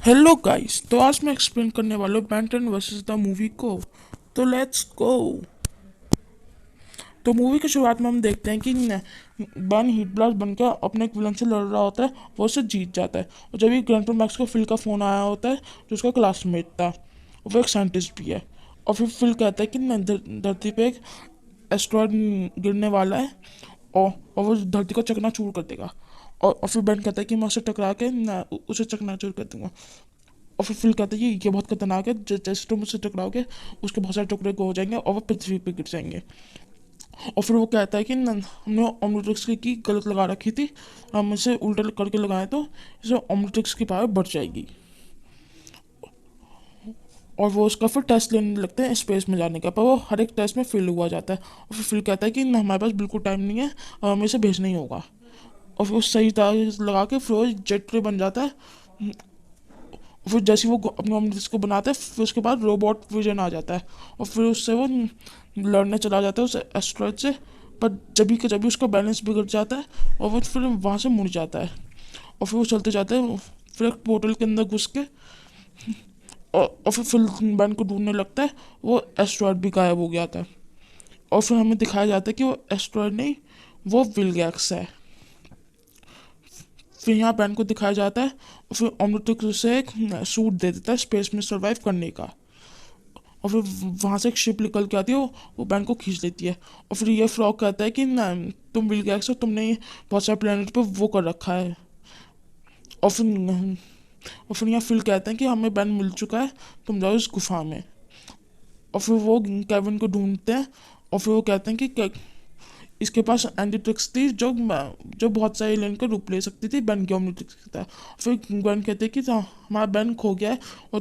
Hello guys, तो आज मैं एक्सप्लेन करने वाला हूँ Ben 10 वर्सेस द मूवी को। तो लेट्स गो। तो मूवी की शुरुआत में हम देखते हैं कि बन हीट ब्लास्ट बनकर अपने एक विलन से लड़ रहा होता है। वो उससे जीत जाता है और जब ये ग्रैंडपा मैक्स को फिल का फ़ोन आया होता है जो उसका क्लासमेट था, वो एक साइंटिस्ट भी है। और फिर फिल कहता है कि धरती पे एक एस्ट्रॉयड गिरने वाला है और वो धरती को चकनाचूर कर देगा। और फिर बेन कहता है कि मैं उससे टकरा के उसे चकनाचूर कर दूंगा। और फिर फिल कहता है कि ये बहुत खतरनाक है, जैसे तुम उससे टकराओगे उसके बहुत सारे टुकड़े हो जाएंगे और वो पृथ्वी पे गिर जाएंगे। और फिर वो कहता है कि हमने ओमनिट्रिक्स की गलत लगा रखी थी, हम इसे उल्टा करके लगाए तो इसे ओमनिट्रिक्स की पावर बढ़ जाएगी। और वो उसका फिर टेस्ट लेने लगते हैं स्पेस में जाने का, पर वो हर एक टेस्ट में फेल हुआ जाता है। और फिर कहता है कि हमारे पास बिल्कुल टाइम नहीं है, हमें इसे भेजना ही होगा। और फिर वो सही तरह लगा के फिर वो जेट ट्रे बन जाता है। फिर जैसे ही वो अपने ओमनिट्रिक्स को बनाता है फिर उसके बाद रोबोट विजन आ जाता है और फिर उससे वो लड़ने चला जाता है उस एस्ट्रॉयड से। पर जब भी उसका बैलेंस बिगड़ जाता है और वो फिर वहाँ से मुड़ जाता है। और फिर वो चलते जाते हैं, फिर एक पोर्टल के अंदर घुस के और फिर बैन को ढूंढने लगता है। वो एस्ट्रॉयड भी गायब हो गया था और फिर हमें दिखाया जाता है कि वो एस्ट्रॉयड नहीं, वो विलगैक्स है। फिर यहाँ बैन को दिखाया जाता है और फिर ओमनिट्रिक्स उसे एक सूट दे देता है स्पेस में सर्वाइव करने का। और फिर वहाँ से एक शिप निकल के आती है, वो बैन को खींच लेती है। और फिर ये फ्रॉग कहता है कि ना, तुम विल गैक्स हो, तुमने बहुत सारे प्लेनेट पे वो कर रखा है। और फिर यहाँ फिल कहते हैं कि हमें बैन मिल चुका है, तुम जाओ इस गुफा में। और फिर वो केविन को ढूंढते हैं और फिर वो कहते हैं कि इसके पास एंटी ट्रिक्स थी जो बहुत सारे एलियन को रूप ले सकती थी बैन की ओमनिट्रिक्स की तरह। फिर बैन कहते हैं कि हमारा बैन खो गया है और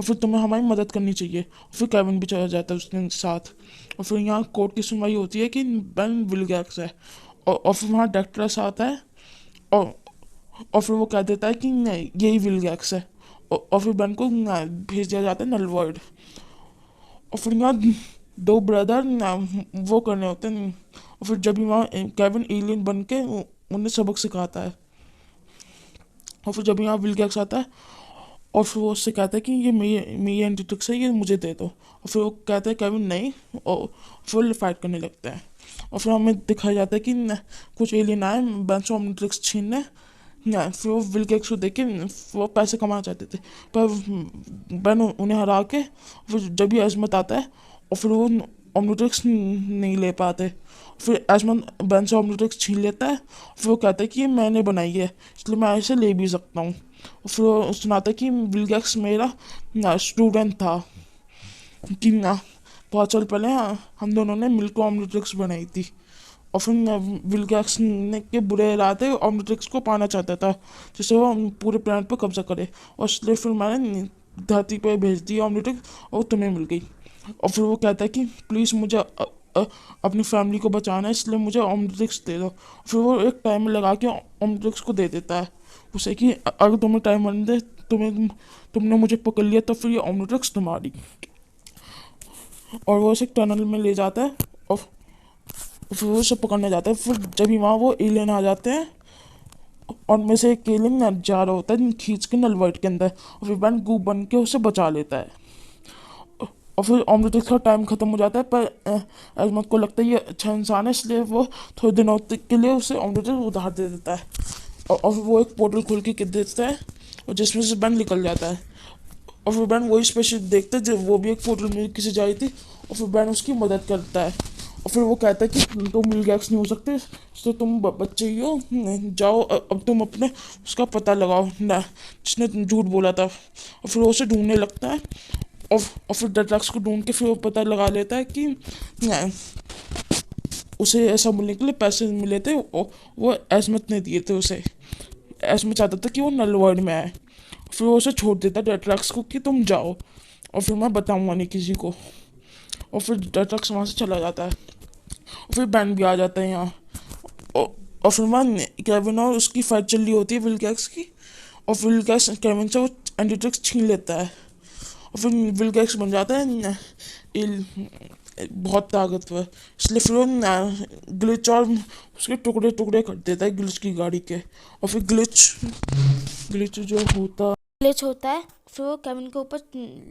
फिर तुम्हें हमारी मदद करनी चाहिए। और फिर केविन भी चला जाता है उसके साथ। और फिर यहाँ कोर्ट की सुनवाई होती है कि बेन विलगैक्स है। और फिर वहाँ डॉक्टरस आता है और फिर वो कह देता है कि नहीं, यही विलगैक्स है। और फिर बेन को भेज दिया जाता है नल वर्ल्ड। और फिर यहाँ दो ब्रदर वो करने होते हैं। और फिर जब भी वहाँ केविन एलियन बन के उन्हें सबक सिखाता है। और फिर जब यहाँ विलगैक्स आता है और फिर वो उससे कहता है कि ये मेरी एंटी ट्रिक्स है, ये मुझे दे दो। और फिर वो कहता है केविन नहीं, और फिर फाइट करने लगता है। और फिर हमें दिखाया जाता है कि कुछ एलियन आए बैन से ओमनी ट्रिक्स छीनने। फिर वो विल गेट्स को देख के वो पैसे कमाना चाहते थे, पर बैन उन्हें हरा के फिर जब भी अजमत आता है और फिर वो ओमनिट्रिक्स नहीं ले पाते। फिर अजमत बैन से ओमनिट्रिक्स छीन लेता है। फिर वो कहता है कि ये मैंने बनाई है इसलिए मैं इसे ले भी सकता हूँ। फिर वो सुनाता है कि विलगैक्स मेरा स्टूडेंट था, कि बहुत साल पहले हम दोनों ने मिलकर ओमनिट्रिक्स बनाई थी। और फिर विलगैक्स ने के बुरे इरादे ओमनिट्रिक्स को पाना चाहता था जिससे वो पूरे प्लानट पर कब्जा करे, और इसलिए फिर मैंने धरती पर भेज दी ओमनिट्रिक्स और तुम्हें मिल गई। और फिर वो कहता है कि प्लीज़ मुझे अपनी फैमिली को बचाना है इसलिए मुझे ओमनिट्रिक्स दे दो। फिर वो एक टाइमर लगा के ओमनिट्रिक्स को दे देता है उसे कि अगर तुम्हें टाइमर दे, तुमने मुझे पकड़ लिया तो फिर ये ओमनिट्रिक्स तुम्हारी। और वो उसे टनल में ले जाता है और फिर वो उसे पकड़ने जाता है। फिर जब ही वहाँ वो एलियन आ जाते हैं और में से एक एलियन जा रहा होता है खींच के नलवर्ट के अंदर, और फिर बैन गूप बन के उसे बचा लेता है। और फिर ओमनिट्रिक्स का टाइम ख़त्म हो जाता है, पर अजमत को लगता है ये अच्छा इंसान है इसलिए वो थोड़े दिनों तक के लिए उसे ओमनिट्रिक्स उधार दे देता है। और फिर वो एक पोर्टल खोल के देता है और जिसमें से बैन निकल जाता है। और फिर बैन वही स्पेशल देखता है जब वो भी एक पोर्टल में किसी जा रही थी, और फिर बैन उसकी मदद करता है। और फिर वो कहता है कि तुम मिलगैक्स नहीं हो सकते तो तुम बच्चे ही हो, जाओ अब तुम अपने उसका पता लगाओ ना जिसने झूठ बोला था। और फिर वो उसे ढूंढने लगता है और फिर डेट्रैक्स को ढूंढ के फिर वो पता लगा लेता है कि उसे ऐसा बोलने के लिए पैसे मिले थे, वो एजमत ने दिए थे उसे। एजमत चाहता था कि वो नल वर्ल्ड में आए। फिर वो उसे छोड़ देता है डेट्रैक्स को कि तुम जाओ और फिर मैं बताऊंगा नहीं किसी को। और फिर डेट्रैक्स वहाँ से चला जाता है और फिर बैन भी आ जाता है यहाँ। और और फिर वहाँ केविन और उसकी फाइट चल रही होती है विलगैक्स की। और फिर विलगैक्स केविन से वो एंटीट्रिक्स छीन लेता है और फिर विलगैक्स बन जाता है बहुत ताकतवर। इसलिए फिर वो ग्लिच और उसके टुकड़े टुकड़े कर देता है ग्लिच की गाड़ी के। और फिर ग्लिच ग्लिच जो होता ग्लिच होता है, फिर वो केविन के ऊपर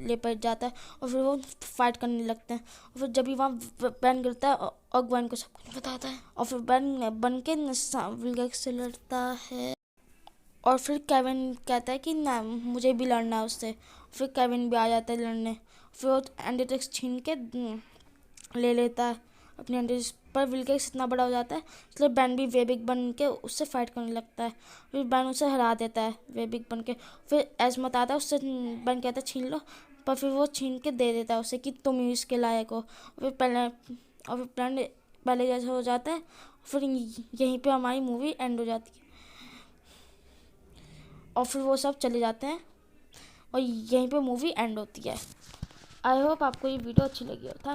लेपट जाता है और फिर वो फाइट करने लगते हैं। और फिर जब भी वहाँ बैन गिरता है और ग्वेन को सब कुछ बताता है और फिर बैन बन के विल्गैक्स से लड़ता है। और फिर केविन कहता है कि ना मुझे भी लड़ना है उससे। फिर केविन भी आ जाता है लड़ने। फिर वो एंटीटेक्स छीन के ले लेता है अपने एंटीटेक्स पर। विल्गैक्स इतना बड़ा हो जाता है इसलिए बैन भी वेबिक बन के उससे फाइट करने लगता है। फिर बैन उसे हरा देता है वेबिक बन के। फिर एजमत आता है उससे, बैन कहता है छीन लो, पर फिर वो छीन के दे देता है उसे कि तुम ही इसके लायक हो। फिर प्लान पहले जैसा हो जाता है। फिर यहीं पे हमारी मूवी एंड हो जाती है और फिर वो सब चले जाते हैं और यहीं पे मूवी एंड होती है। आई होप आपको ये वीडियो अच्छी लगी हो। थैंक